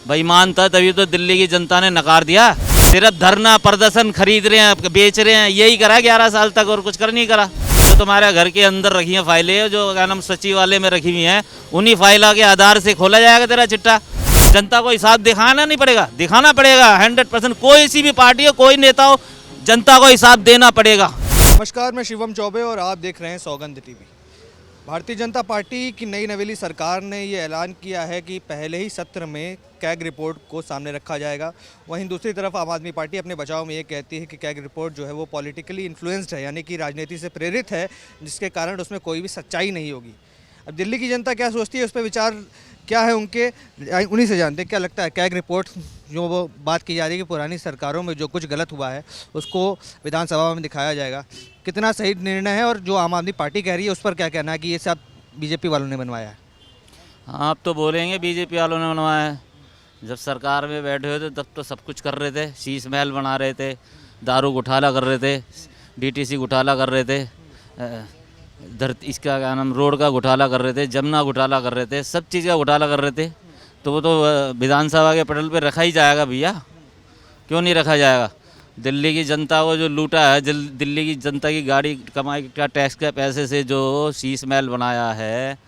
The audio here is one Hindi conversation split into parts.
बेईमान था, तभी तो दिल्ली की जनता ने नकार दिया। सिर्फ धरना प्रदर्शन, खरीद रहे हैं, बेच रहे हैं, यही करा 11 साल तक, और कुछ कर नहीं करा। जो तुम्हारे घर के अंदर रखी हैं फाइलें, जो क्या नाम सचिवालय में रखी हुई हैं, उन्हीं फाइलों के आधार से खोला जाएगा तेरा चिट्ठा। जनता को हिसाब दिखाना नहीं पड़ेगा, दिखाना पड़ेगा 100%। कोई सी भी पार्टी हो, कोई नेता हो, जनता को हिसाब देना पड़ेगा। नमस्कार, मैं शिवम चौबे और आप देख रहे हैं सौगंध टीवी। भारतीय जनता पार्टी की नई नवेली सरकार ने ये ऐलान किया है कि पहले ही सत्र में कैग रिपोर्ट को सामने रखा जाएगा। वहीं दूसरी तरफ आम आदमी पार्टी अपने बचाव में ये कहती है कि कैग रिपोर्ट जो है वो पॉलिटिकली इन्फ्लुएंस्ड है, यानी कि राजनीति से प्रेरित है, जिसके कारण उसमें कोई भी सच्चाई नहीं होगी। अब दिल्ली की जनता क्या सोचती है, उस पर विचार क्या है उनके, उन्हीं से जानते हैं। क्या लगता है कैग रिपोर्ट, जो वो बात की जा रही है कि पुरानी सरकारों में जो कुछ गलत हुआ है उसको विधानसभा में दिखाया जाएगा, कितना सही निर्णय है? और जो आम आदमी पार्टी कह रही है उस पर क्या कहना है कि ये सब बीजेपी वालों ने बनवाया है? हाँ, आप तो बोलेंगे बीजेपी वालों ने बनवाया है। जब सरकार में बैठे हुए थे तब तो सब कुछ कर रहे थे, शीश महल बना रहे थे, दारू घोटाला कर रहे थे, डीटीसी घोटाला कर रहे थे, इसका क्या नाम रोड का घोटाला कर रहे थे, जमुना घोटाला कर रहे थे, सब चीज़ का घोटाला कर रहे थे। तो वो तो विधानसभा के पटल पे रखा ही जाएगा भैया, क्यों नहीं रखा जाएगा? दिल्ली की जनता को जो लूटा है, दिल्ली की जनता की गाड़ी कमाई का टैक्स के पैसे से जो शीश महल बनाया है,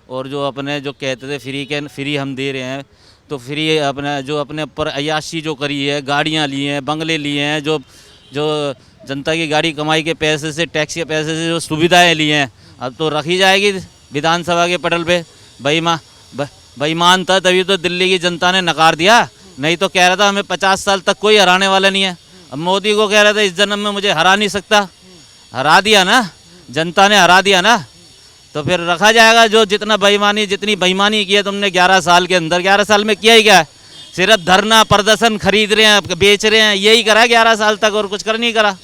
और जो अपने जो कहते थे फ्री हम दे रहे हैं, तो फ्री अपने जो अपने ऊपर अय्याशी जो करी है, गाड़ियाँ ली हैं, बंगले लिए हैं, जो जनता की गाड़ी कमाई के पैसे से, टैक्स के पैसे से जो सुविधाएं ली हैं, अब तो रखी जाएगी विधानसभा के पटल पे। बेईमान था, तभी तो दिल्ली की जनता ने नकार दिया। नहीं तो कह रहा था हमें 50 साल तक कोई हराने वाला नहीं है। अब मोदी को कह रहा था इस जन्म में मुझे हरा नहीं सकता, हरा दिया ना, जनता ने हरा दिया ना। तो फिर रखा जाएगा जो जितनी बेईमानी की है तुमने 11 साल के अंदर। 11 साल में किया ही क्या है? सिर्फ धरना प्रदर्शन, खरीद रहे हैं, बेच रहे हैं, यही करा 11 साल तक, और कुछ कर नहीं करा।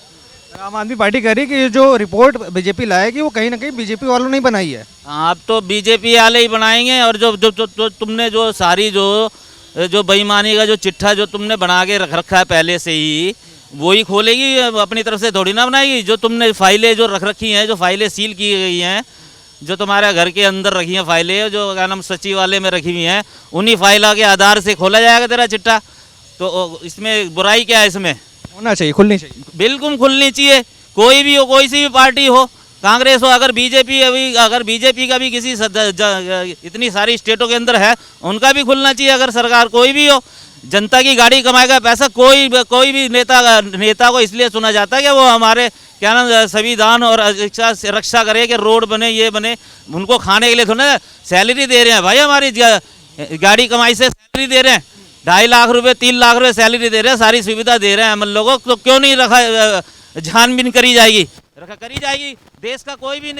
आम आदमी पार्टी कह रही है कि ये जो रिपोर्ट बीजेपी लाएगी वो कहीं ना कहीं बीजेपी वालों ने बनाई है। आप तो बीजेपी वाले ही बनाएंगे, और जो तुमने जो सारी जो बेईमानी का जो चिट्ठा जो तुमने बना के रख रखा है पहले से ही, वो ही खोलेगी, अपनी तरफ से थोड़ी ना बनाएगी। जो तुमने फाइलें जो रख रखी हैं, जो फाइलें सील की गई हैं, जो तुम्हारे घर के अंदर रखी हैं फाइलें, जो क्या नाम सचिवालय में रखी हुई हैं, उन्हीं फाइलों के आधार से खोला जाएगा तेरा चिट्ठा। तो इसमें बुराई क्या है? इसमें होना चाहिए, खुलनी चाहिए, बिल्कुल खुलनी चाहिए। कोई भी हो, कोई सी भी पार्टी हो, कांग्रेस हो, अगर बीजेपी का भी किसी इतनी सारी स्टेटों के अंदर है, उनका भी खुलना चाहिए। अगर सरकार कोई भी हो, जनता की गाड़ी कमाएगा पैसा, कोई भी नेता को इसलिए चुना जाता है कि वो हमारे क्या नाम संविधान और रक्षा करे, कि रोड बने, ये बने। उनको खाने के लिए थोड़ा सैलरी दे रहे हैं भाई, हमारी गाड़ी कमाई से सैलरी दे रहे हैं, 2.5 लाख रुपए 3 लाख रुपए सैलरी दे रहे हैं, सारी सुविधा दे रहे हैं हम लोगों को। तो क्यों नहीं रखा, छानबीन करी जाएगी, करी जाएगी। देश का कोई भी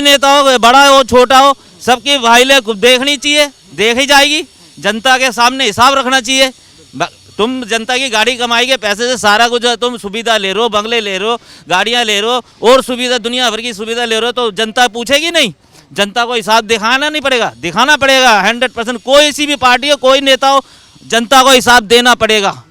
नेता हो, बड़ा हो छोटा हो, सबकी फाइलें देखनी चाहिए, देखी जाएगी। जनता के सामने हिसाब रखना चाहिए। तुम जनता की गाड़ी कमाई के पैसे से सारा कुछ तुम सुविधा ले रहे हो, बंगले ले रहे हो, गाड़ियाँ ले रहे हो, और सुविधा दुनिया भर की सुविधा ले रहे हो, तो जनता पूछेगी नहीं? जनता को हिसाब दिखाना नहीं पड़ेगा, दिखाना पड़ेगा 100%। कोई सी भी पार्टी हो, कोई नेता हो, जनता को हिसाब देना पड़ेगा।